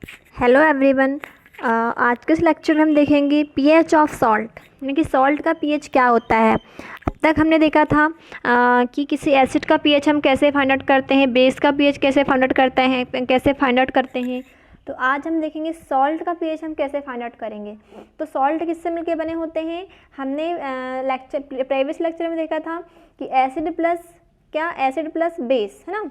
Hello everyone. आज के इस लेक्चर में हम देखेंगे पीएच ऑफ सॉल्ट, यानी कि सॉल्ट का पीएच क्या होता है। अब तक हमने देखा था कि किसी एसिड का पीएच हम कैसे फाइंड आउट करते हैं, बेस का पीएच कैसे फाइंड आउट करते हैं। तो आज हम देखेंगे सॉल्ट का पीएच हम कैसे फाइंड आउट करेंगे। तो सॉल्ट किससे मिलके बने होते हैं, हमने प्रीवियस लेक्चर में देखा था कि एसिड प्लस बेस, है ना।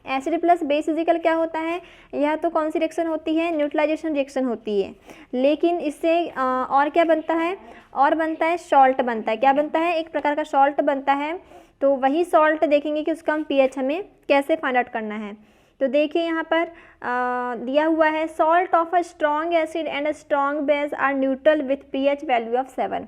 एसिड प्लस बेस फिजिकल क्या होता है, यह तो कौन सी रिएक्शन होती है, न्यूट्रलाइजेशन रिएक्शन होती है। लेकिन इससे और क्या बनता है, और बनता है सॉल्ट बनता है। क्या बनता है, एक प्रकार का सॉल्ट बनता है। तो वही सॉल्ट देखेंगे कि उसका हम पीएच हमें कैसे फाइंड आउट करना है। तो देखिए यहाँ पर दिया हुआ है, salt of a strong acid and a strong base are neutral with pH value of 7।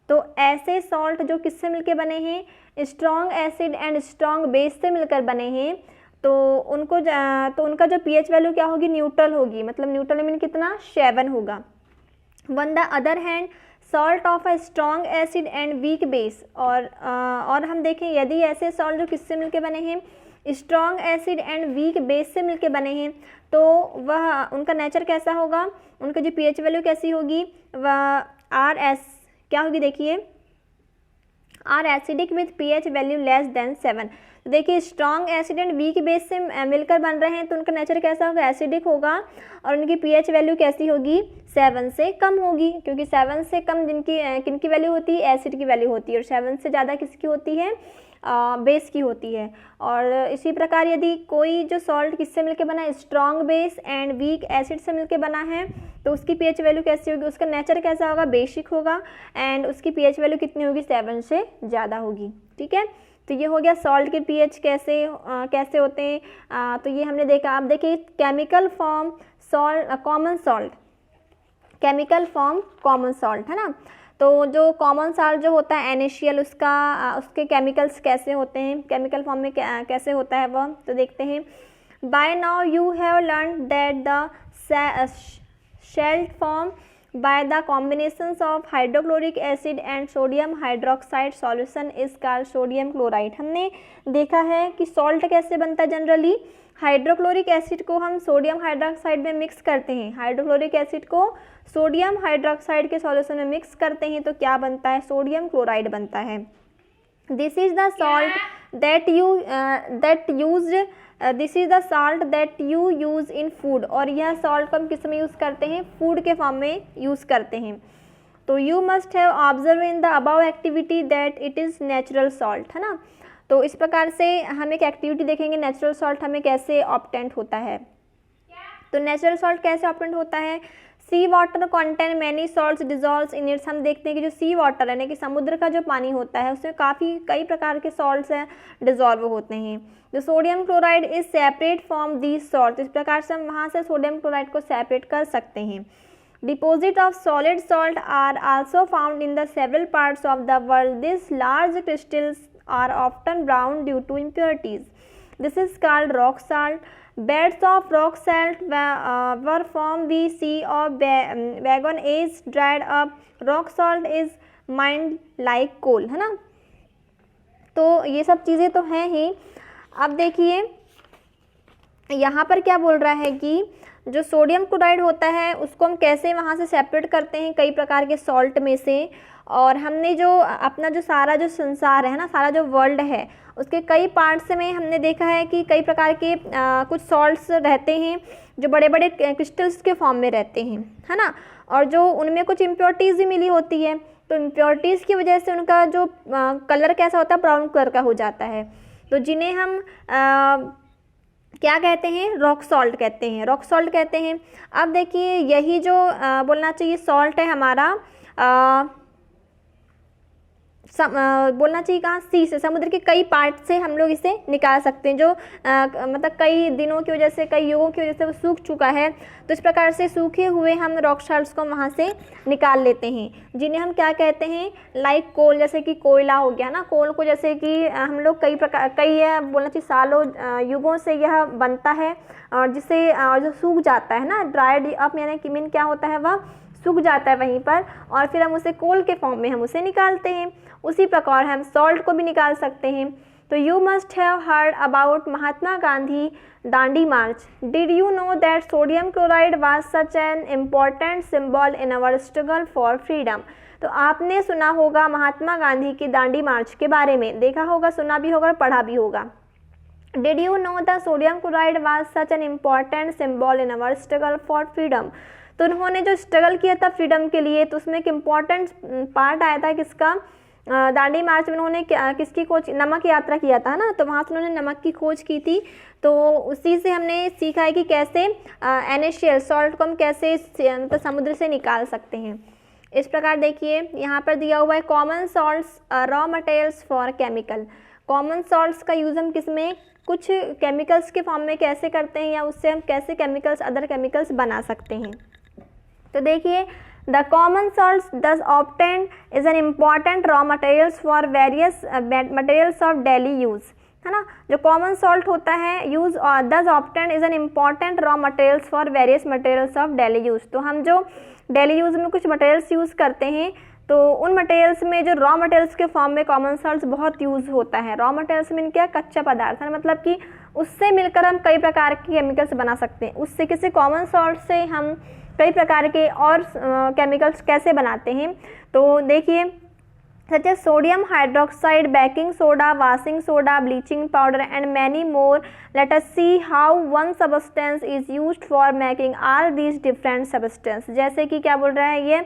तो ऐसे सॉल्ट जो किससे मिलकर बने हैं, strong acid and strong base से मिलकर बने हैं, तो उनका जो पीएच वैल्यू क्या होगी, न्यूट्रल होगी। मतलब न्यूट्रल मीन कितना, 7 होगा। One the other hand salt of a strong acid and weak base, और हम देखें यदि ऐसे सॉल्ट जो किससे मिलके बने हैं, strong acid and weak base से मिलके बने हैं, तो वह उनका नेचर कैसा होगा, उनका जो पीएच वैल्यू कैसी होगी, वह RS क्या होगी, देखिए are acidic with pH value less than 7। तो देखिए strong acid and weak base से मिलकर बन रहे हैं, तो उनका नेचर कैसा होगा, एसिडिक होगा, और उनकी पीएच वैल्यू कैसी होगी, 7 से कम होगी। क्योंकि 7 से कम किनकी वैल्यू होती है, एसिड की वैल्यू होती है, और 7 से ज़्यादा किसकी होती है, बेस की होती है। और इसी प्रकार यदि कोई जो सॉल्ट किससे मिलकर बना है, strong base and weak acid से मिलकर बना है, तो उसकी पीएच वैल्यू कैसी होगी, उसका नेचर कैसा होगा, बेसिक होगा, एंड उसकी पीएच वैल्यू कितनी होगी, 7 से ज़्यादा होगी। ठीक है, तो ये हो गया सॉल्ट के पीएच कैसे होते हैं। तो ये हमने देखा। अब देखिए केमिकल फॉर्म कॉमन सॉल्ट, है ना। तो जो कॉमन सॉल्ट जो होता है NaCl, उसके केमिकल्स कैसे होते हैं, केमिकल फॉर्म में कैसे होता है वह, तो देखते हैं। By now you have learn that the salt form by the combinations of hydrochloric acid and sodium hydroxide solution is called sodium chloride। हमने देखा है कि सॉल्ट कैसे बनता है। जनरली हाइड्रोक्लोरिक एसिड को हम सोडियम हाइड्रोक्साइड में मिक्स करते हैं, हाइड्रोक्लोरिक एसिड को सोडियम हाइड्रोक्साइड के सॉल्यूशन में मिक्स करते हैं, तो क्या बनता है, सोडियम क्लोराइड बनता है। This is the salt that you use in food, और यह सॉल्ट को हम किस में यूज़ करते हैं, फूड के फॉर्म में यूज़ करते हैं। तो you must have observe in the above activity that it is natural salt, है ना। तो इस प्रकार से हम एक एक्टिविटी देखेंगे, नेचुरल सॉल्ट हमें कैसे ऑब्टेंट होता है। तो नेचुरल सॉल्ट कैसे ऑब्टेंट होता है, sea water contain many salts dissolves in its. हम देखते हैं कि जो सी वाटर यानी कि समुद्र का जो पानी होता है, उसमें कई प्रकार के सॉल्ट्स हैं, डिजॉल्व होते हैं। जो sodium chloride is separate from these salt, इस प्रकार से हम वहाँ से सोडियम क्लोराइड को सेपरेट कर सकते हैं। Deposit of solid salt are also found in the several parts of the world. This large crystals are often brown due to impurities. This is called rock salt. Beds of rock salt were from the sea of bygone age dried up. Rock salt is mined like coal, है ना। तो ये सब चीज़ें तो हैं ही। अब देखिए यहाँ पर क्या बोल रहा है कि जो सोडियम क्लोराइड होता है उसको हम कैसे वहाँ से सेपरेट करते हैं कई प्रकार के सॉल्ट में से। और हमने जो अपना जो सारा जो संसार है ना, सारा जो वर्ल्ड है, उसके कई पार्ट्स में हमने देखा है कि कई प्रकार के कुछ सॉल्ट्स रहते हैं जो बड़े बड़े क्रिस्टल्स के फॉर्म में रहते हैं, है ना। और जो उनमें कुछ इम्प्योरिटीज़ भी मिली होती है, तो इम्प्योरिटीज़ की वजह से उनका जो कलर कैसा होता है, ब्राउन कलर का हो जाता है। तो जिन्हें हम क्या कहते हैं, रॉक सॉल्ट कहते हैं। अब देखिए यही जो बोलना चाहिए सॉल्ट है हमारा, बोलना चाहिए कहाँ, सी से, समुद्र के कई पार्ट से हम लोग इसे निकाल सकते हैं। जो मतलब कई दिनों की वजह से, कई युगों की वजह से वो सूख चुका है, तो इस प्रकार से सूखे हुए हम रॉक सॉल्ट्स को वहाँ से निकाल लेते हैं, जिन्हें हम क्या कहते हैं, लाइक कोल, जैसे कि कोयला हो गया ना। कोल को जैसे कि हम लोग बोलना चाहिए सालों युगों से यह बनता है, और जो सूख जाता है ना, ड्राइड अप यानी कि मीन क्या होता है, वह सूख जाता है वहीं पर, और फिर हम उसे कोल के फॉर्म में हम उसे निकालते हैं। उसी प्रकार हम सॉल्ट को भी निकाल सकते हैं। तो you must have heard about Mahatma Gandhi Dandi march. Did you know that sodium chloride was such an important symbol in our struggle for freedom. तो आपने सुना होगा महात्मा गांधी की दांडी मार्च के बारे में, देखा होगा, सुना भी होगा और पढ़ा भी होगा। Did you know the sodium chloride was such an important symbol in our struggle for freedom. तो उन्होंने जो स्ट्रगल किया था फ्रीडम के लिए, तो उसमें एक इम्पॉर्टेंट पार्ट आया था किसका, दांडी मार्च में उन्होंने किसकी खोज, नमक यात्रा किया था ना, तो वहाँ से उन्होंने नमक की खोज की थी। तो उसी से हमने सीखा है कि कैसे NaCl सॉल्ट को हम कैसे मतलब समुद्र से निकाल सकते हैं। इस प्रकार देखिए यहाँ पर दिया हुआ है common salts raw materials for chemical. Common salts का यूज़ हम किस में, कुछ केमिकल्स के फॉर्म में कैसे करते हैं, या उससे हम कैसे केमिकल्स, अदर केमिकल्स बना सकते हैं। तो देखिए द कॉमन सॉल्ट्स दस obtained is an important raw materials for various materials of daily use, है ना। जो कॉमन सॉल्ट होता है यूज दस obtained is an important raw materials for various materials of daily use. तो हम जो डेली यूज़ में कुछ मटेरियल्स यूज़ करते हैं, तो उन मटेरियल्स में जो रॉ मटेरियल्स के फॉर्म में कॉमन सॉल्ट्स बहुत यूज़ होता है। रॉ मटेरियल्स में क्या, कच्चा पदार्थ है, मतलब कि उससे मिलकर हम कई प्रकार के केमिकल्स बना सकते हैं। उससे किसी कॉमन सॉल्ट से हम कई प्रकार के और केमिकल्स कैसे बनाते हैं। तो देखिए such as sodium hydroxide, baking soda, washing soda, bleaching powder and many more. Let us see how one substance is used for making all these different substance. जैसे कि क्या बोल रहा है ये,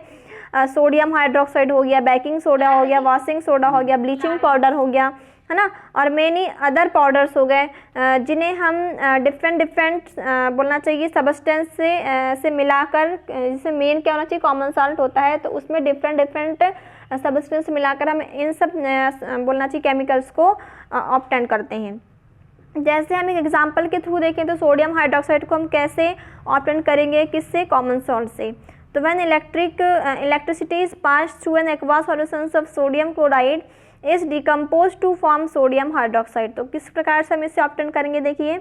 सोडियम हाइड्रोक्साइड हो गया, बेकिंग सोडा हो गया, वाशिंग सोडा हो गया, ब्लीचिंग पाउडर हो गया, है ना, और मेनी अदर पाउडर्स हो गए, जिन्हें हम डिफरेंट बोलना चाहिए सबस्टेंस से मिलाकर, जैसे मेन क्या होना चाहिए, कॉमन सॉल्ट होता है, तो उसमें डिफरेंट सबस्टेंस मिलाकर हम इन सब बोलना चाहिए केमिकल्स को ऑब्टेन करते हैं। जैसे हम एक एग्जांपल के थ्रू देखें तो सोडियम हाइड्रोक्साइड को हम कैसे ऑब्टेन करेंगे, किससे, कॉमन सॉल्ट से। तो when electricity is pass through an aqua solutions of sodium chloride is decompose to form sodium hydroxide. तो किस प्रकार से हम इससे ऑब्टेन करेंगे, देखिए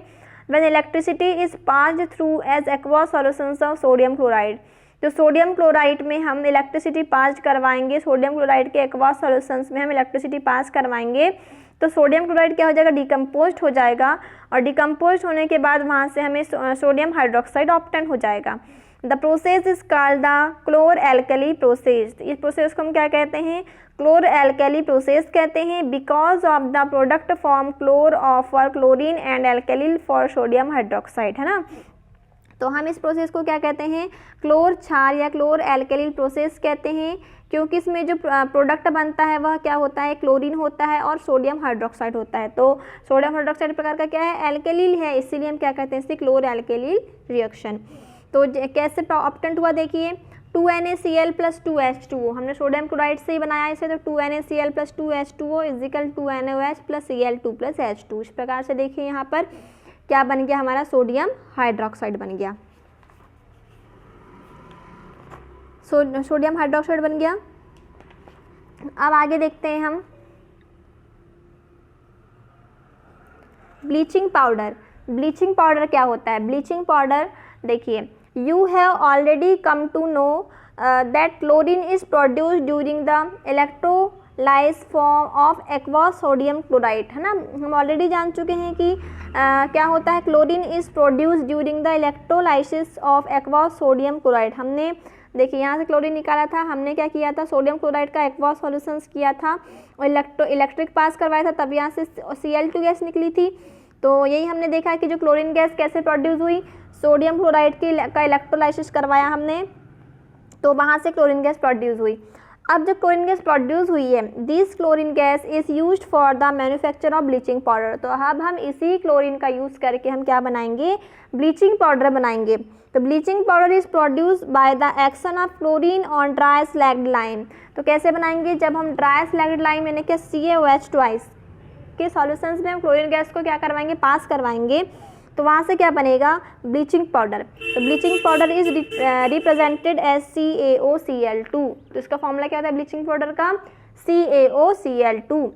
when electricity is passed through as aqua solutions of sodium chloride. तो सोडियम क्लोराइड में हम इलेक्ट्रिसिटी पास करवाएंगे, सोडियम क्लोराइड के एक्वा सॉल्यूशंस में हम इलेक्ट्रिसिटी पास करवाएंगे, तो सोडियम क्लोराइड क्या हो जाएगा, डिकम्पोज हो जाएगा, और डिकम्पोज होने के बाद वहाँ से हमें सोडियम हाइड्रोक्साइड ऑब्टेन हो जाएगा। The process is called the chlor alkali process. इस प्रोसेस को हम क्या कहते हैं, क्लोर एल्कली प्रोसेस कहते हैं, because of the product form chlor for chlorine and alkali for sodium hydroxide, है ना। तो हम इस प्रोसेस को क्या कहते हैं, क्लोर क्षार या क्लोर एल्कलिल प्रोसेस कहते हैं, क्योंकि इसमें जो प्रोडक्ट बनता है वह क्या होता है, क्लोरीन होता है और सोडियम हाइड्रोक्साइड होता है। तो सोडियम हाइड्रोक्साइड प्रकार का क्या है, एल्कलिल है, इसीलिए हम क्या कहते हैं इसे, क्लोर एल्कलिल रिएक्शन। तो कैसे ऑब्टेन हुआ, देखिए 2NaCl + 2H2O, हमने सोडियम क्लोराइड से ही बनाया इसे, तो 2NaCl + 2H2O = 2NaOH + Cl2 + H2। इस प्रकार से देखिए यहाँ पर क्या बन गया, हमारा सोडियम हाइड्रोक्साइड बन गया, सोडियम हाइड्रोक्साइड बन गया। अब आगे देखते हैं हम ब्लीचिंग पाउडर। ब्लीचिंग पाउडर क्या होता है, ब्लीचिंग पाउडर देखिए, you have already come to know that chlorine is produced during the electrolyse form of aqua sodium chloride, है ना। हम ऑलरेडी जान चुके हैं कि क्या होता है, chlorine is produced during the electrolysis of aqua sodium chloride. हमने देखिए यहाँ से क्लोरीन निकाला था, हमने क्या किया था, सोडियम क्लोराइड का एक्वा सॉल्यूशंस किया था और इलेक्ट्रिक पास करवाया था, तब यहाँ से Cl2 गैस निकली थी। तो यही हमने देखा कि जो क्लोरीन गैस कैसे प्रोड्यूस हुई, सोडियम क्लोराइड का इलेक्ट्रोलाइसिस करवाया हमने, तो वहाँ से क्लोरीन गैस प्रोड्यूस हुई। अब जब क्लोरीन गैस प्रोड्यूस हुई है, this chlorine gas is used for the manufacture of bleaching powder. तो अब हम इसी क्लोरीन का यूज़ करके हम क्या बनाएंगे, ब्लीचिंग पाउडर बनाएंगे। तो bleaching powder is produce by the action of chlorine on dry slagged lime. तो कैसे बनाएंगे, जब हम ड्राई स्लैग्ड लाइम यानी कि CaOH ट्वाइस के सॉल्यूशंस में हम क्लोरीन गैस को क्या करवाएंगे, पास करवाएंगे, तो वहाँ से क्या बनेगा, ब्लीचिंग पाउडर। तो bleaching powder is represented as CaOCl2। तो इसका फॉर्मूला क्या होता है ब्लीचिंग पाउडर का, CaOCl2।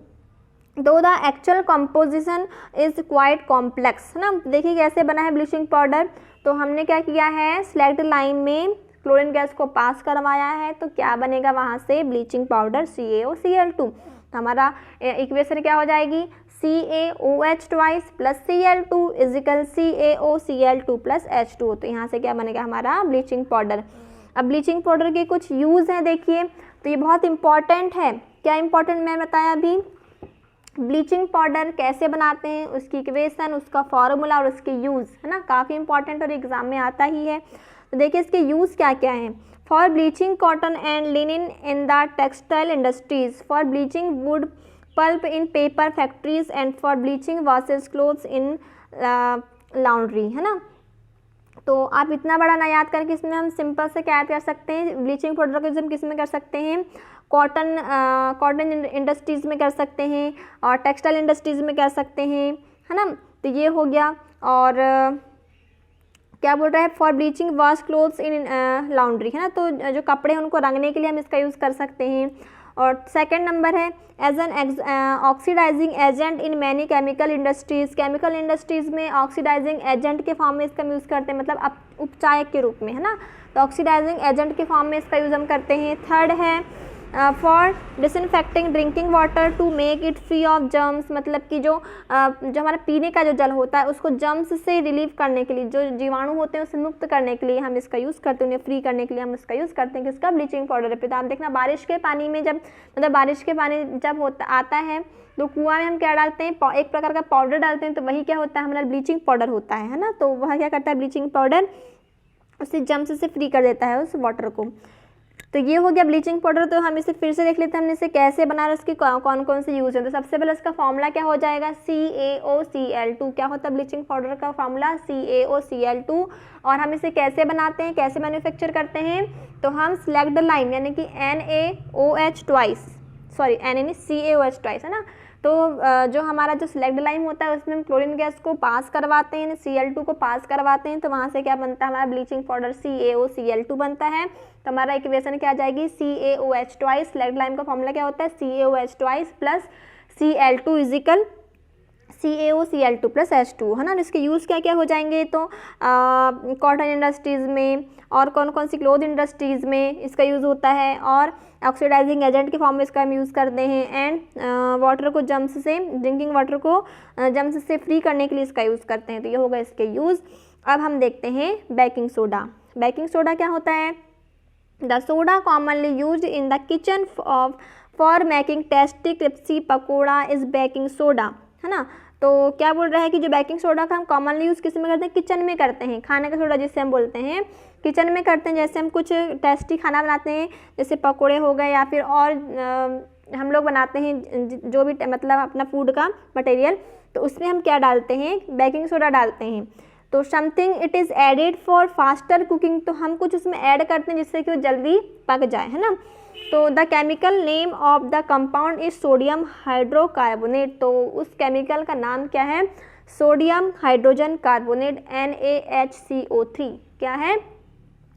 दो the actual composition is quite complex, है ना। देखिए कैसे बना है ब्लीचिंग पाउडर। तो हमने क्या किया है, स्लैग्ड लाइन में क्लोरीन गैस को पास करवाया है, तो क्या बनेगा वहाँ से, ब्लीचिंग पाउडर CaOCl2। तो हमारा इक्वेशन क्या हो जाएगी, CaOH twice plus Cl2 is equal CaOCl2 plus H2। तो यहाँ से क्या बनेगा हमारा ब्लीचिंग पाउडर। अब ब्लीचिंग पाउडर के कुछ यूज़ हैं देखिए, तो ये बहुत इंपॉर्टेंट है। क्या इंपॉर्टेंट मैं बताया अभी, ब्लीचिंग पाउडर कैसे बनाते हैं, उसकी इक्वेशन, उसका फार्मूला और उसके यूज़, है ना, काफ़ी इंपॉर्टेंट और एग्जाम में आता ही है। तो देखिए इसके यूज़ क्या क्या हैं। For bleaching cotton and linen in the textile industries, for bleaching wood pulp in paper factories and for bleaching washes clothes in laundry, है ना। तो आप इतना बड़ा ना याद करके इसमें हम सिंपल से क्या याद कर सकते हैं, ब्लीचिंग पाउडर का यूज़ हम किस में कर सकते हैं, कॉटन इंडस्ट्रीज़ में कर सकते हैं और टेक्सटाइल इंडस्ट्रीज़ में कर सकते हैं, है ना। तो ये हो गया। और क्या बोल रहा है, for bleaching wash clothes in laundry, है ना, तो जो कपड़े हैं उनको रंगने के लिए हम इसका यूज़ कर सकते हैं। और सेकंड नंबर है as an oxidising agent in many chemical industries, chemical industries में ऑक्सीडाइजिंग एजेंट के फॉर्म में इसका यूज़ करते हैं, मतलब उपचायक के रूप में, है ना। तो ऑक्सीडाइजिंग एजेंट के फॉर्म में इसका यूज़ हम करते हैं। थर्ड है for disinfecting drinking water to make it free of germs, मतलब कि जो हमारा पीने का जो जल होता है उसको जर्म्स से रिलीव करने के लिए, जो जीवाणु होते हैं उसे मुक्त करने के लिए हम इसका यूज़ करते हैं, उन्हें फ्री करने के लिए हम इसका यूज़ करते हैं किसका, ब्लीचिंग पाउडर पे। तो आप देखना बारिश के पानी में जब मतलब बारिश के पानी जब आता है तो कुआं में हम क्या डालते हैं, एक प्रकार का पाउडर डालते हैं, तो वही क्या होता है हमारा ब्लीचिंग पाउडर होता है ना। तो वह क्या करता है ब्लीचिंग पाउडर, उसे जर्म्स से फ्री कर देता है उस वाटर को। तो ये हो गया ब्लीचिंग पाउडर। तो हम इसे फिर से देख लेते हैं हमने इसे कैसे बनाया, उसकी कौन कौन से यूज़ है। तो सबसे पहले इसका फॉर्मूला क्या हो जाएगा, CaOCl2। क्या होता है ब्लीचिंग पाउडर का फॉर्मूला, CaOCl2। और हम इसे कैसे बनाते हैं, कैसे मैन्युफैक्चर करते हैं, तो हम सिलेक्ट लाइम यानी कि NaOH twice, sorry CaOH twice, है ना। तो जो हमारा जो सिलेक्ट लाइम होता है उसमें हम क्लोरीन गैस को पास करवाते हैं, Cl2 को पास करवाते हैं, तो वहाँ से क्या बनता है हमारा ब्लीचिंग पाउडर CaOCl2 बनता है। तो हमारा इक्वेशन क्या आ जाएगी, CaOH ट्वाइस, सिलेक्ट लाइम का फॉर्मूला क्या होता है, CaOH twice plus Cl2 is equal CaOCl2 plus H2, है ना। इसके यूज़ क्या क्या हो जाएंगे, तो कॉटन इंडस्ट्रीज़ में और कौन कौन सी क्लोथ इंडस्ट्रीज़ में इसका यूज़ होता है, और ऑक्सीडाइजिंग एजेंट के फॉर्म में इसका हम यूज़ करते हैं, एंड वाटर को जम्स से, ड्रिंकिंग वाटर को जम्स से फ्री करने के लिए इसका यूज़ करते हैं। तो ये होगा इसके यूज़। अब हम देखते हैं बेकिंग सोडा। बेकिंग सोडा क्या होता है, the soda commonly use in the kitchen for making tasty crispy pakora is baking soda, है ना। तो क्या बोल रहा है कि जो बेकिंग सोडा का हम कॉमनली यूज़ किस में करते हैं, किचन में करते हैं, खाने का सोडा जिसे हम बोलते हैं किचन में करते हैं। जैसे हम कुछ टेस्टी खाना बनाते हैं, जैसे पकोड़े हो गए या फिर और हम लोग बनाते हैं जो भी मतलब अपना फूड का मटेरियल, तो उसमें हम क्या डालते हैं, बेकिंग सोडा डालते हैं। तो something it is added for faster cooking, तो हम कुछ उसमें ऐड करते हैं जिससे कि वो जल्दी पक जाए, है ना। तो the chemical name of the compound is sodium hydrocarbonate. तो उस केमिकल का नाम क्या है, सोडियम हाइड्रोजन कार्बोनेट, NaHCO3। क्या है,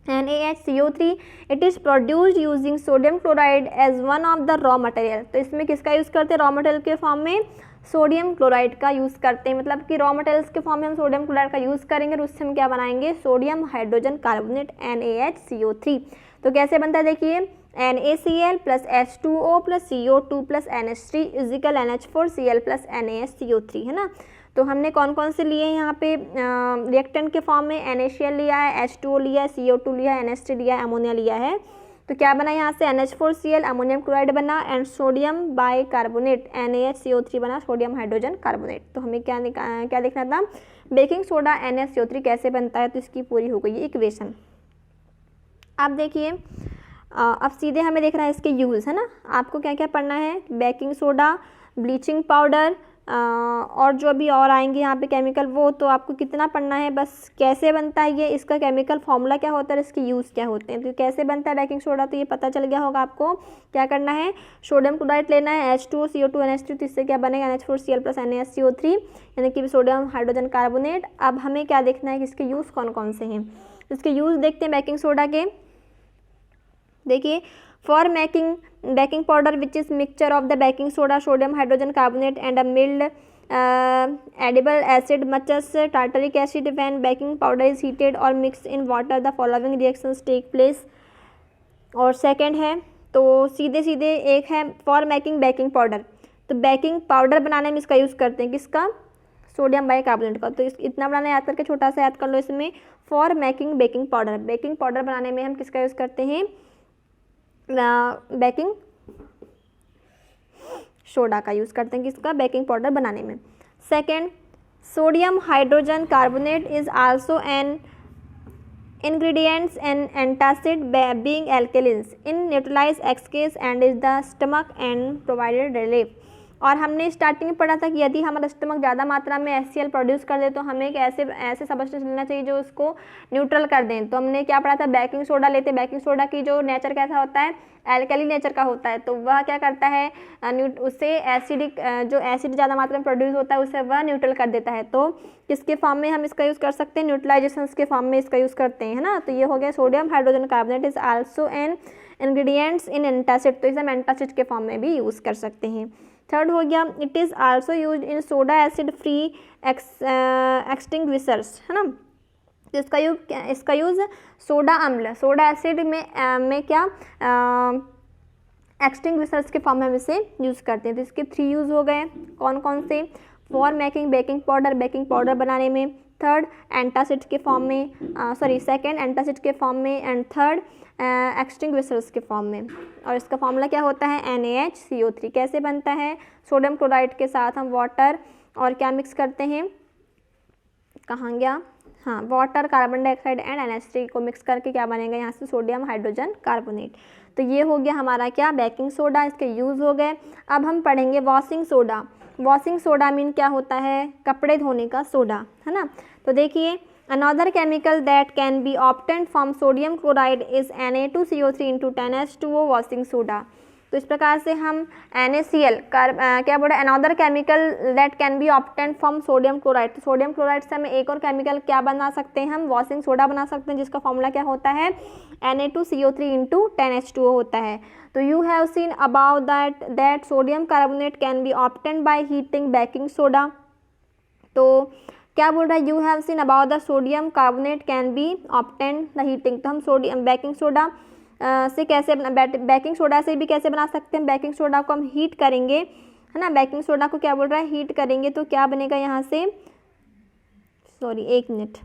NaHCO3। It is produced using sodium chloride as one of the raw material. तो इसमें किसका यूज़ करते हैं, रॉ मटेरियल के फॉर्म में सोडियम क्लोराइड का यूज़ करते हैं, मतलब कि रॉ मटेरियल्स के फॉर्म में हम सोडियम क्लोराइड का यूज़ करेंगे और उससे हम क्या बनाएंगे, सोडियम हाइड्रोजन कार्बोनेट NaHCO3। तो कैसे बनता है देखिए, NaCl plus H2O plus CO2 plus NH3 is equal NH4Cl plus NaHCO3, है ना। तो हमने कौन कौन से लिए हैं यहाँ पे रिएक्टेंट के फॉर्म में, NaCl लिया है, H2O लिया है, CO2 लिया है, NH3 लिया है, अमोनिया लिया है। तो क्या बना यहाँ से, NH4Cl अमोनियम क्लोराइड बना and sodium by carbonate NaHCO3 बना, सोडियम हाइड्रोजन कार्बोनेट। तो हमें क्या देखना था, बेकिंग सोडा NaCO3 कैसे बनता है, तो इसकी पूरी हो गई इक्वेशन। आप देखिए अब सीधे हमें देखना है इसके यूज़, है ना। आपको क्या क्या पढ़ना है, बेकिंग सोडा, ब्लीचिंग पाउडर और जो भी और आएंगे यहाँ पे केमिकल, वो तो आपको कितना पढ़ना है, बस कैसे बनता है ये, इसका केमिकल फॉर्मूला क्या होता है, इसके यूज़ क्या होते हैं। तो कैसे बनता है बेकिंग सोडा, तो ये पता चल गया होगा आपको। क्या करना है, सोडियम क्लोराइड लेना है, H2O CO2 NH3, तो इससे क्या बनेगा, NH4Cl प्लस NaHCO3 यानी कि सोडियम हाइड्रोजन कार्बोनेट। अब हमें क्या देखना है कि इसके यूज़ कौन कौन से हैं। इसके यूज़ देखते हैं बेकिंग सोडा के। देखिए, for making baking powder which is mixture of the baking soda, sodium hydrogen carbonate and a mild edible acid such as tartaric acid, when baking powder is heated or mix in water the following reactions take place. और second है, तो सीधे सीधे एक है for making baking powder. तो baking powder बनाने में इसका यूज़ करते हैं, किसका, सोडियम बाइकार्बोनेट का। तो इतना बनाना याद करके छोटा सा याद कर लो इसमें, for making baking powder, baking powder बनाने में हम किसका यूज़ करते हैं, बेकिंग सोडा का यूज़ करते हैं, किसका, बेकिंग पाउडर बनाने में। Second, sodium hydrogen carbonate is also an ingredients and antacid being alkalines in neutralize excase and is the stomach and provided relief। और हमने स्टार्टिंग में पढ़ा था कि यदि हमारा स्टमक ज़्यादा मात्रा में HCl प्रोड्यूस कर दे तो हमें एक ऐसे सब्सटेंस लेना चाहिए जो उसको न्यूट्रल कर दें। तो हमने क्या पढ़ा था, बेकिंग सोडा लेते, बेकिंग सोडा की जो नेचर कैसा होता है, एल्कली नेचर का होता है। तो वह क्या करता है, उससे एसिडिक जो एसिड ज़्यादा मात्रा में प्रोड्यूस होता है उसे वह न्यूट्रल कर देता है। तो किसके फॉर्म में हम इसका यूज़ कर सकते हैं, न्यूट्रलाइजेशन के फॉर्म में इसका यूज़ करते हैं, है ना। तो ये हो गया sodium hydrogen carbonate is also an ingredients in antacid, तो इसे हम एंटासिड के फॉर्म में भी यूज़ कर सकते हैं। थर्ड हो गया, it is also use in soda acid free extinguishers, है ना। तो इसका यूज़ सोडा अम्ल, सोडा एसिड में क्या एक्सटिंग्विशर्स के फॉर्म में हम इसे यूज़ करते हैं। तो इसके 3 यूज़ हो गए, कौन कौन से, फॉर मेकिंग बेकिंग पाउडर बनाने में, थर्ड एंटासिड के फॉर्म में, सेकेंड एंटासिड के फॉर्म में, एंड थर्ड एक्सटिंग्विशर्स के फॉर्म में। और इसका फॉर्मूला क्या होता है, NaHCO3। कैसे बनता है, सोडियम क्लोराइड के साथ हम वाटर और क्या मिक्स करते हैं, कहाँ गया, हाँ, water, carbon dioxide and NH3 को मिक्स करके क्या बनेगा यहाँ से, सोडियम हाइड्रोजन कार्बोनेट। तो ये हो गया हमारा क्या, बेकिंग सोडा, इसके यूज़ हो गए। अब हम पढ़ेंगे washing soda. Washing soda mean क्या होता है, कपड़े धोने का सोडा, है ना। तो देखिए, another chemical that can be obtained from sodium chloride is Na2CO3 into 10H2O washing soda. तो इस प्रकार से हम NaCl क्या बोला, another chemical that can be obtained from sodium chloride. तो सोडियम क्लोराइड से हम एक और केमिकल क्या बना सकते हैं, हम वॉशिंग सोडा बना सकते हैं, जिसका फॉर्मूला क्या होता है, Na2CO3 इंटू 10H2O होता है। तो you have seen about that sodium carbonate can B obtained by heating baking soda. तो क्या बोल रहा है, you have seen about the sodium carbonate can B obtained the heating. तो हम सोडियम बेकिंग सोडा से कैसे बेकिंग सोडा से भी कैसे बना सकते हैं, बेकिंग सोडा को हम हीट करेंगे, है ना। बेकिंग सोडा को क्या बोल रहा है, हीट करेंगे तो क्या बनेगा यहाँ से, एक minute,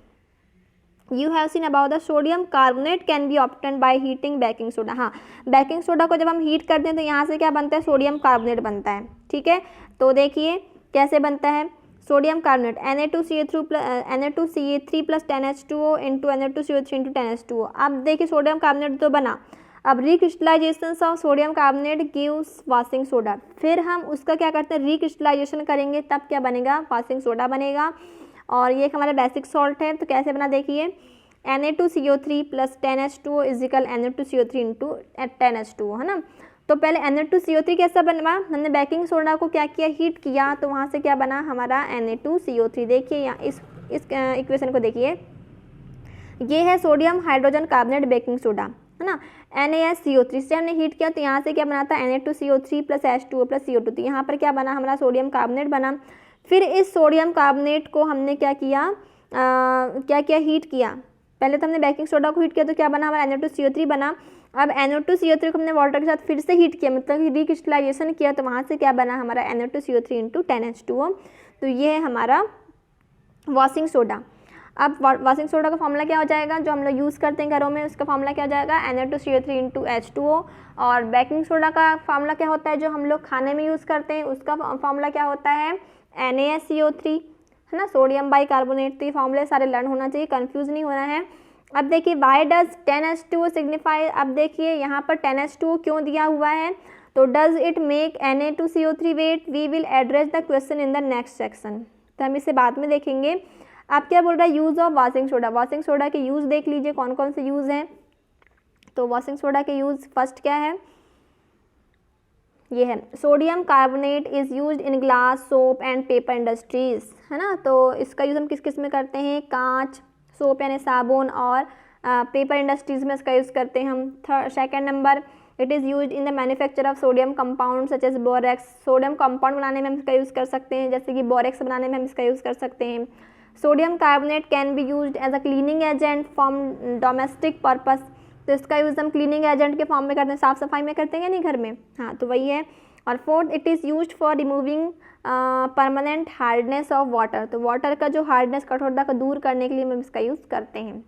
you have seen about the sodium carbonate can B obtained by heating baking soda. हाँ, बेकिंग सोडा को जब हम हीट करते हैं तो यहाँ से क्या बनता है, सोडियम कार्बोनेट बनता है, ठीक है। तो देखिए कैसे बनता है, sodium carbonate Na2CA3 plus 10H2O into Na2CO3 into 10H2O। अब देखिए सोडियम कार्बोनेट तो बना, अब recrystallisation of sodium carbonate gives washing soda. फिर हम उसका क्या करते हैं, रिक्रिस्टलाइजेशन करेंगे, तब क्या बनेगा, वॉशिंग सोडा बनेगा। और ये हमारा बेसिक सॉल्ट है, तो कैसे बना देखिए, Na2CO3 plus 10H2O is equal Na2CO3 into 10H2O, है ना। तो पहले Na2CO3 कैसा बनवा, हमने बेकिंग सोडा को क्या किया, हीट किया, तो वहाँ से क्या बना हमारा Na2CO3। देखिए यहाँ इस इक्वेशन को देखिए, ये है sodium hydrogen carbonate baking soda, है ना। NaCO3 से हमने हीट किया तो यहाँ से क्या बना था, Na2CO3 plus H2O plus CO2। तो यहाँ पर क्या बना हमारा, सोडियम कार्बोनेट बना। फिर इस सोडियम कार्बोनेट को हमने क्या किया, हीट किया। पहले तो हमने बेकिंग सोडा को हीट किया तो क्या बना हमारा, Na2CO3 बना। अब Na2CO3 को हमने वाटर के साथ फिर से हीट किया, मतलब कि रिक्रिस्टलाइजेशन किया, तो वहाँ से क्या बना हमारा, Na2CO3 इंटू 10H2O। तो ये है हमारा वॉशिंग सोडा। अब वॉशिंग सोडा का फॉर्मूला क्या हो जाएगा, जो हम लोग यूज़ करते हैं घरों में, उसका फॉर्मूला क्या हो जाएगा, Na2CO3 इंटू H2O। और बेकिंग सोडा का फॉर्मूला क्या होता है, जो हम लोग खाने में यूज़ करते हैं, उसका फॉर्मूला क्या होता है, NaCO3, है ना, सोडियम बाइकार्बोनेट। तो ये फॉर्मूले सारे लर्न होना चाहिए, कंफ्यूज नहीं होना है। अब देखिए वाई डज 10H2O सिग्निफाई, अब देखिए यहाँ पर 10H2O क्यों दिया हुआ है, तो does it make Na2CO3 wet, we will address the question in the next section. तो हम इसे बाद में देखेंगे। अब क्या बोल रहा है, use of washing soda. Washing soda के यूज़ देख लीजिए कौन कौन से यूज़ हैं। तो वॉशिंग सोडा के यूज़ फर्स्ट क्या है, ये है sodium carbonate is used in glass, soap and paper industries, है ना। तो इसका यूज़ हम किस किस में करते हैं, कांच, सोप यानी साबुन, और पेपर इंडस्ट्रीज़ में इसका यूज़ करते हैं हम। Second number, it is used in the manufacture of sodium compound such as borax. Sodium compound बनाने में हम इसका यूज़ कर सकते हैं, जैसे कि बोरेक्स बनाने में हम इसका यूज़ कर सकते हैं। Sodium carbonate can be used as a cleaning agent from domestic purpose. तो इसका यूज़ हम क्लीनिंग एजेंट के फॉर्म में करते हैं, साफ़ सफाई में करते हैं या नहीं घर में, हाँ, तो वही है। और fourth, it is used for removing permanent hardness of water. तो वाटर का जो हार्डनेस, कठोरता को दूर करने के लिए हम इसका यूज़ करते हैं।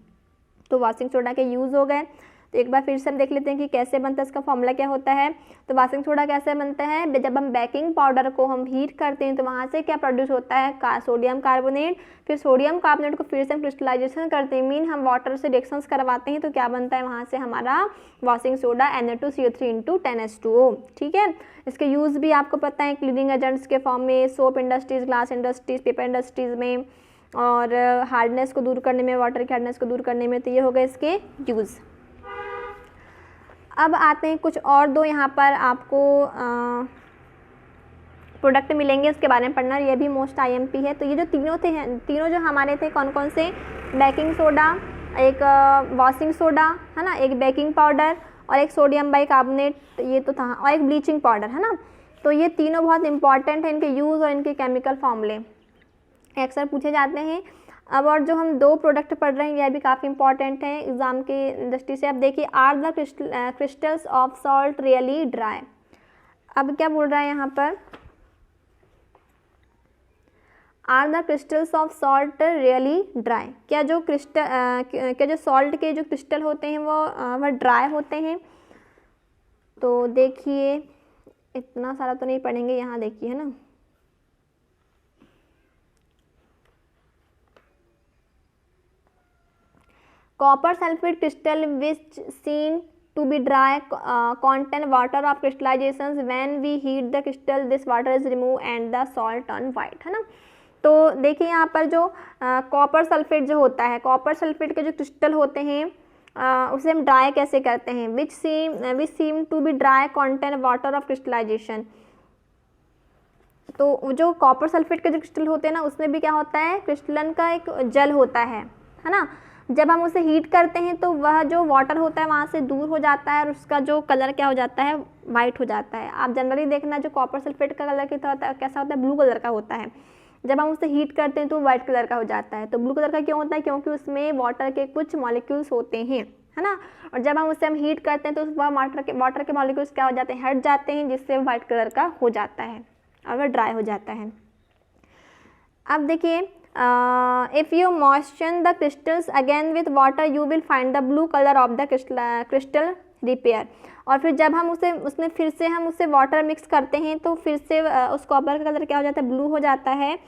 तो वॉशिंग सोडा के यूज़ हो गए। तो एक बार फिर से हम देख लेते हैं कि कैसे बनता है, इसका फॉर्मूला क्या होता है। तो वॉशिंग सोडा कैसे बनता है, जब हम बेकिंग पाउडर को हम हीट करते हैं तो वहाँ से क्या प्रोड्यूस होता है, सोडियम कार्बोनेट। फिर सोडियम कार्बोनेट को फिर से हम क्रिस्टलाइजेशन करते हैं, मीन हम वाटर से रिएक्शंस करवाते हैं, तो क्या बनता है वहाँ से हमारा वॉशिंग सोडा Na2CO3 × 10H2O। ठीक है, इसके यूज़ भी आपको पता है, क्लीनिंग एजेंट्स के फॉर्म में, soap industries, glass industries, paper industries में, और हार्डनेस को दूर करने में, वाटर की हार्डनेस को दूर करने में। तो ये हो गए इसके यूज़। अब आते हैं कुछ और दो यहाँ पर आपको प्रोडक्ट मिलेंगे, उसके बारे में पढ़ना, ये भी मोस्ट IMP है। तो ये जो तीनों जो हमारे थे, कौन कौन से, बेकिंग सोडा, एक वॉशिंग सोडा है ना, एक बेकिंग पाउडर, और एक सोडियम बाइकार्बोनेट, ये तो था, और एक ब्लीचिंग पाउडर है ना। तो ये तीनों बहुत इंपॉर्टेंट है, इनके यूज़ और इनके केमिकल फॉर्मूले अक्सर पूछे जाते हैं। अब और जो हम दो प्रोडक्ट पढ़ रहे हैं, यह भी काफ़ी इंपॉर्टेंट है एग्जाम के दृष्टि से। अब देखिए, are the crystals of salt really dry. अब क्या बोल रहा है यहाँ पर, are the crystals of salt really dry, क्या जो सॉल्ट के जो क्रिस्टल होते हैं वह ड्राई होते हैं। तो देखिए, इतना सारा तो नहीं पढ़ेंगे, यहाँ देखिए है ना, copper sulfate crystal which seen to be dry contain water of crystallizations. When we heat the crystal, this water is removed and the salt turn white, है ना। तो देखिए यहाँ पर जो कॉपर सल्फेट जो होता है, कॉपर सल्फेट के जो क्रिस्टल होते हैं उसे हम ड्राई कैसे करते हैं, which seem to be dry contain water of crystallization. तो जो कॉपर सल्फेट के जो क्रिस्टल होते हैं ना, उसमें भी क्या होता है, क्रिस्टलन का एक जल होता है ना। जब हम उसे हीट करते हैं तो वह जो वाटर होता है वहाँ से दूर हो जाता है और उसका जो कलर क्या हो जाता है, वाइट हो जाता है। आप जनरली देखना, जो कॉपर सल्फेट का कलर कैसा होता है, ब्लू कलर का होता है। जब हम उसे हीट करते हैं तो वाइट कलर का हो जाता है। तो ब्लू कलर का क्यों होता है, क्योंकि उसमें वाटर के कुछ मॉलिक्यूल्स होते हैं, है ना। और जब हम उसे हीट करते हैं तो वह वाटर के मॉलिक्यूल्स क्या हो जाते हैं, हट जाते हैं, जिससे वाइट कलर का हो जाता है और वह ड्राई हो जाता है। अब देखिए, if you moisten the crystals again with water you will find the blue color of the crystal repair। और फिर जब हम उसमें फिर से हम उससे वाटर मिक्स करते हैं तो फिर से उस कॉपर का कलर क्या हो जाता है, ब्लू हो जाता है।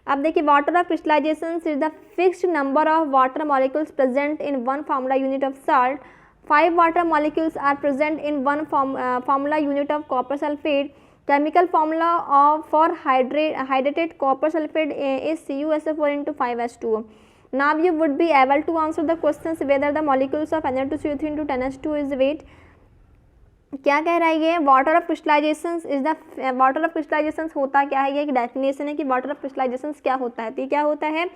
अब देखिए, water of crystallisation is the fixed number of water molecules present in one formula unit of salt. 5 water molecules are present in one formula unit of copper sulphate. Chemical formula for hydrated copper sulfate is CuSO4 × 5H2O। Now you would be able to answer the questions whether the molecules of Na2CO3 × 10H2O is weight। क्या कह रहा है ये, water of crystallisation is the, water of crystallisation होता क्या है, ये एक डेफिनेशन है कि वाटर ऑफ क्रिस्टलाइजेशन क्या होता है। तो क्या होता है,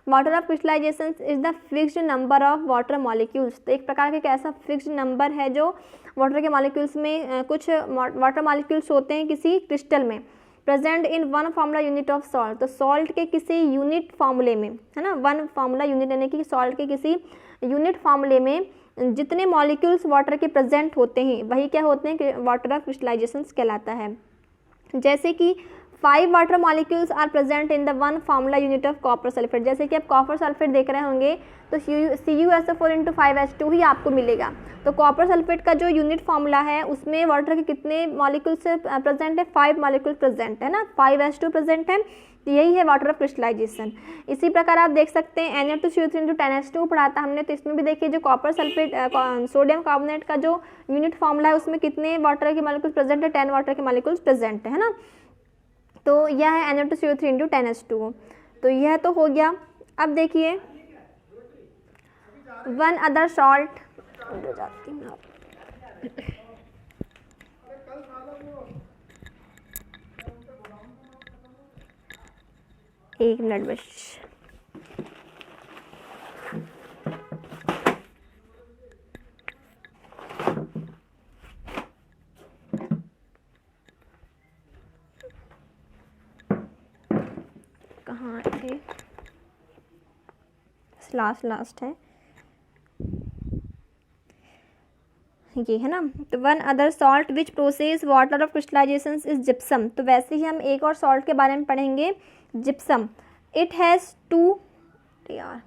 water of crystallisation is the fixed number of water molecules. तो एक प्रकार का ऐसा फिक्स्ड नंबर है जो वाटर के मॉलिक्यूल्स में कुछ वाटर मॉलिक्यूल्स होते हैं किसी क्रिस्टल में, present in one formula unit of salt. तो सॉल्ट के किसी यूनिट फार्मूले में, है ना, वन फार्मूला यूनिट यानी कि सॉल्ट के किसी यूनिट फार्मूले में जितने मॉलिक्यूल्स वाटर के प्रेजेंट होते हैं वही क्या होते हैं, वाटर ऑफ क्रिस्टलाइजेशन कहलाता है। जैसे कि 5 water molecules are present in the one formula unit of copper sulphate. जैसे कि आप कॉपर सल्फेट देख रहे होंगे तो CuSO4 × 5H2 ही आपको मिलेगा। तो कॉपर सल्फेट का जो यूनिट फार्मूला है उसमें वाटर के कितने मॉलिक्यूल्स प्रेजेंट है, 5 मॉलिक्यूल प्रेजेंट है ना, 5H2 प्रेजेंट है। तो यही है वाटर ऑफ क्रिस्टलाइजेशन। इसी प्रकार आप देख सकते हैं Na2CO3 × 10H2 पढ़ाता हमने, तो इसमें भी देखिए जो कॉपर सल्फेट सोडियम कार्बोनेट का जो यूनिट फार्मूला है उसमें कितने वाटर के मॉलिक्यूल्स प्रेजेंट है, 10 वाटर के मॉलिक्यूल्स प्रेजेंट है ना। तो यह है Na2CO3 × 10H2O। तो यह तो हो गया। अब देखिए, वन अदर सॉल्ट, एक मिनट बस, कहाँ थे, लास्ट है ये है ना। तो one other salt which process water of crystallisation is gypsum. तो वैसे ही हम एक और सॉल्ट के बारे में पढ़ेंगे, जिप्सम। इट हैज़ टू यार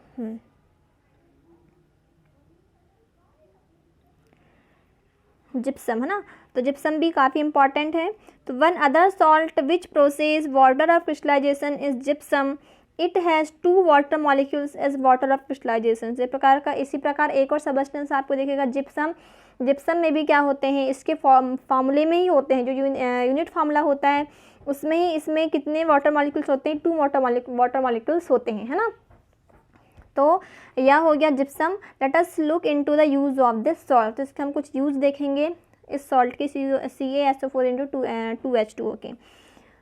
जिप्सम है ना, तो जिप्सम भी काफ़ी इंपॉर्टेंट है। तो one other salt which process water of crystallisation is gypsum. It has two water molecules as water of crystallization. इस प्रकार का, इसी प्रकार एक और सबस्टेंस आपको देखेगा जिप्सम। जिप्सम में भी क्या होते हैं, इसके फार्मूले में ही होते हैं, जो यूनिट फार्मूला होता है उसमें ही इसमें कितने वाटर मॉलिक्यूल्स होते हैं, 2 वाटर मॉलिक्यूल्स होते हैं, है ना। तो यह हो गया gypsum. Let us look into the use of this salt. तो इसके हम कुछ यूज़ देखेंगे इस सॉल्ट के, CaSO4 के।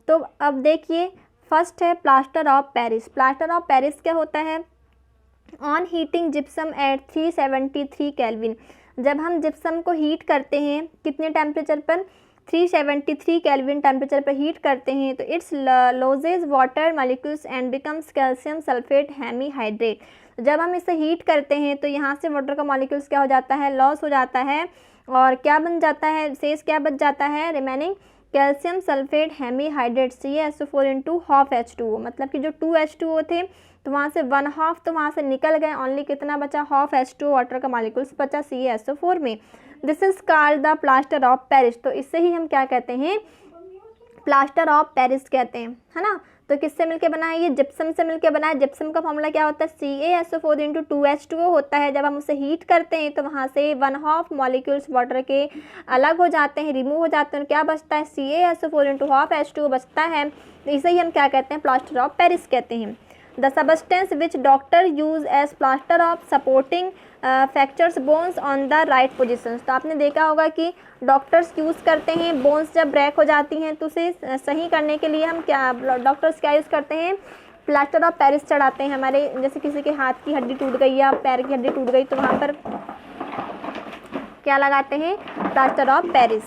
तो अब देखिए, फर्स्ट है plaster of Paris. Plaster of Paris क्या होता है, on heating gypsum at 373 kelvin. जब हम जिप्सम को हीट करते हैं कितने टेम्परेचर पर, 373 केल्विन टेम्परेचर पर हीट करते हैं, तो it's losses water molecules and becomes calcium sulphate hemihydrate. जब हम इसे हीट करते हैं तो यहाँ से वाटर का मॉलिक्यूल्स क्या हो जाता है, लॉस हो जाता है, और क्या बन जाता है, शेष क्या बच जाता है, remaining calcium sulphate hemihydrate CaSO4 into half H2O। मतलब कि जो 2 H2O थे तो वहाँ से 1/2 तो वहाँ से निकल गए, ओनली कितना बचा, हाफ H2O वाटर का मॉलिक्यूल्स बचा CaSO4 में। This is called the plaster of Paris. तो इससे ही हम क्या कहते हैं, प्लास्टर ऑफ पेरिस कहते हैं, है ना। तो किससे मिलके बना है, ये जिप्सम से मिलके बना है। जिप्सम का फॉर्मूला क्या होता है, CaSO4 इंटू 2 H2O होता है। जब हम उसे हीट करते हैं तो वहाँ से 1/2 मॉलिक्यूल्स वाटर के अलग हो जाते हैं, रिमूव हो जाते हैं, क्या बचता है, CaSO4 इंटू हाफ H2O बचता है। तो इसे ही हम क्या कहते हैं, प्लास्टर ऑफ पेरिस कहते हैं। The substance which doctor use as plaster of supporting fractures bones on the right position. तो आपने देखा होगा कि डॉक्टर्स यूज़ करते हैं, बोन्स जब ब्रेक हो जाती हैं तो उसे सही करने के लिए हम क्या, डॉक्टर्स क्या यूज़ करते हैं, प्लास्टर ऑफ पेरिस चढ़ाते हैं। हमारे जैसे किसी के हाथ की हड्डी टूट गई या पैर की हड्डी टूट गई तो वहाँ पर क्या लगाते हैं, प्लास्टर ऑफ पेरिस।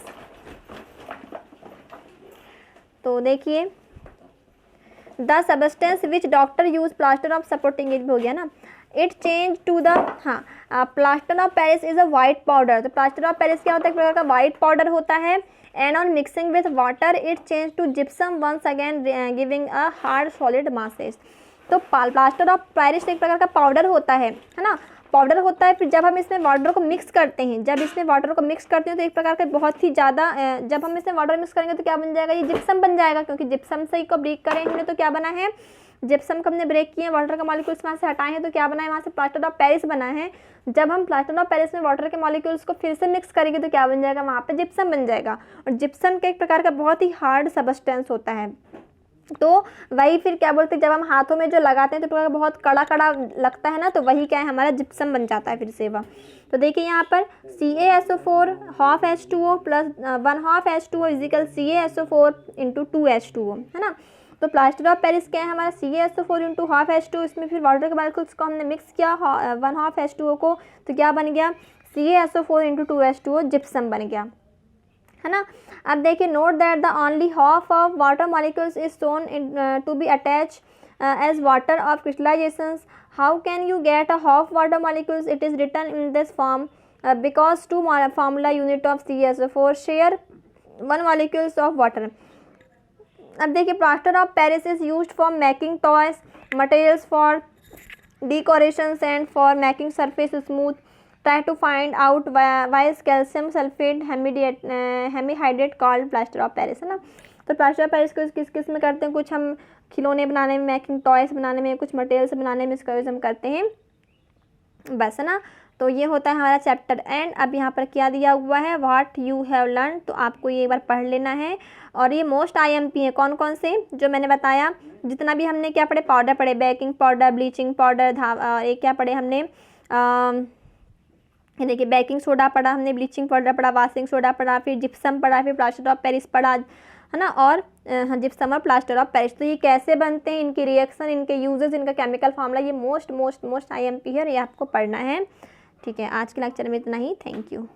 तो देखिए, the substance which doctor use plaster of supporting, हो गया ना, इट चेंज टू द, हाँ, plaster of Paris is a white powder. तो प्लास्टर ऑफ पेरिस क्या होता है, एक प्रकार का वाइट पाउडर होता है। And on mixing with water it change to gypsum once again giving a hard solid masses. तो प्लास्टर ऑफ पेरिस एक प्रकार का पाउडर होता है ना, पाउडर होता है। फिर जब हम इसमें वाटर को मिक्स करते हैं, तो एक प्रकार का बहुत ही ज़्यादा, जब हम इसमें वाटर मिक्स करेंगे तो क्या बन जाएगा, ये जिप्सम बन जाएगा, क्योंकि जिप्सम से ही को ब्रेक करें हमने तो क्या बना है, जिप्सम को हमने ब्रेक किए, वाटर का मॉलिक्यूल्स वहाँ से हटाए हैं तो क्या बना है, वहाँ से प्लास्टर ऑफ पेरिस बना है। जब हम प्लास्टर ऑफ पेरिस में वाटर के मॉलिक्यूल्स को फिर से मिक्स करेंगे तो क्या बन जाएगा, वहाँ पे जिप्सम बन जाएगा। और जिप्सम का एक प्रकार का बहुत ही हार्ड सबस्टेंस होता है। तो वही फिर क्या बोलते हैं, जब हम हाथों में जो लगाते हैं तो बहुत कड़ा कड़ा लगता है ना, तो वही क्या है, हमारा जिप्सम बन जाता है फिर से वह। तो देखिए यहाँ पर CaSO4 half H2O plus 1/2 H2O is equal CaSO4 into 2 H2O, है ना। तो प्लास्टर ऑफ पेरिस क्या है हमारा, CaSO4 इंटू हाफ H2O, इसमें फिर वाटर के मॉलिक्यूल्स को हमने मिक्स किया 1/2 H2O को, तो क्या बन गया, CaSO4 इंटू 2 H2O जिप्सम बन गया, है ना। अब देखिए, note that the only half of water molecules is shown to be attach as water of crystallisation. How can you get a half water molecules, it is written in this form because 2 formula unit of CaSO4 share 1 molecules of water. अब देखिए, plaster of Paris is used for making toys, materials for decorations and for making surface smooth. Try to find out why is calcium sulfate hemihydrate called plaster of Paris, है ना। तो plaster of Paris को किस किस में करते हैं, कुछ हम खिलौने बनाने में, मेकिंग टॉयज बनाने में, कुछ मटेरियल्स बनाने में इसका यूज़ हम करते हैं, बस, है ना। तो ये होता है हमारा चैप्टर एंड। अब यहाँ पर क्या दिया हुआ है, व्हाट यू हैव लर्न, तो आपको ये एक बार पढ़ लेना है। और ये मोस्ट IMP है, कौन कौन से, जो मैंने बताया, जितना भी हमने क्या पढ़े, पाउडर पढ़े, बेकिंग पाउडर, ब्लीचिंग पाउडर, एक क्या पढ़े हमने, देखिए बेकिंग सोडा पढ़ा हमने, ब्लीचिंग पाउडर पढ़ा, वाशिंग सोडा पढ़ा, फिर जिप्सम पढ़ा, फिर प्लास्टर ऑफ पेरिस पढ़ा, है ना, और जिप्सम और प्लास्टर ऑफ पेरिस। तो ये कैसे बनते हैं, इनकी रिएक्शन, इनके यूजेस, इनका केमिकल फार्मूला, ये मोस्ट IMP है और ये आपको पढ़ना है। ठीक है, आज के लेक्चर में इतना ही। Thank you.